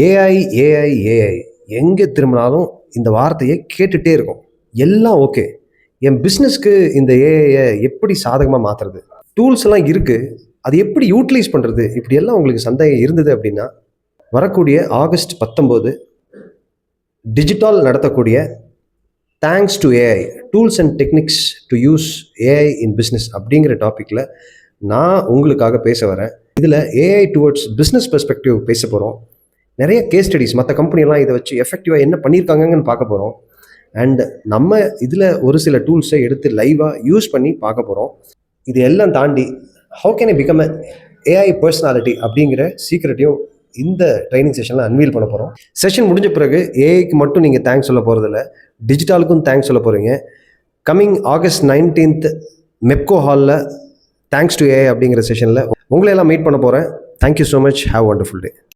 AI AI AI எங்கே திரும்பினாலும் இந்த வார்த்தையை கேட்டுகிட்டே இருக்கும். எல்லாம் ஓகே, என் பிஸ்னஸ்க்கு இந்த ஏஐயை எப்படி சாதகமாக மாற்றுறது, டூல்ஸ் எல்லாம் இருக்குது, அது எப்படி யூட்டிலைஸ் பண்ணுறது, இப்படியெல்லாம் உங்களுக்கு சந்தேகம் இருந்தது அப்படின்னா வரக்கூடிய ஆகஸ்ட் 19 டிஜிட்டல் நடத்தக்கூடிய thanks to AI tools and techniques to use AI in business அப்படிங்கிற டாப்பிக்கில் நான் உங்களுக்காக பேச வரேன். இதில் ஏஐ டுவர்ட்ஸ் பிஸ்னஸ் பெர்ஸ்பெக்டிவ் பேச போகிறோம். நிறைய கேஸ் ஸ்டடிஸ், மற்ற கம்பெனிலாம் இதை வச்சு எஃபெக்டிவாக என்ன பண்ணியிருக்காங்கன்னு பார்க்க போகிறோம். அண்ட் நம்ம இதில் ஒரு சில டூல்ஸை எடுத்து லைவாக யூஸ் பண்ணி பார்க்க போகிறோம். இது எல்லாம் தாண்டி how can I become a AI personality அப்படிங்கிற சீக்ரெட்டையும் இந்த ட்ரைனிங் செஷனில் அன்வீல் பண்ண போகிறோம். செஷன் முடிஞ்ச பிறகு ஏஐக்கு மட்டும் நீங்கள் தேங்க்ஸ் சொல்ல போகிறதில்ல, டிஜிட்டலுக்கும் தேங்க்ஸ் சொல்ல போகிறீங்க. கம்மிங் ஆகஸ்ட் 19 மெப்கோ ஹாலில் தேங்க்ஸ் டு ஏஐ அப்படிங்கிற செஷனில் உங்களை எல்லாம் மீட் பண்ண போகிறேன். Thank you so much. Have wonderful day.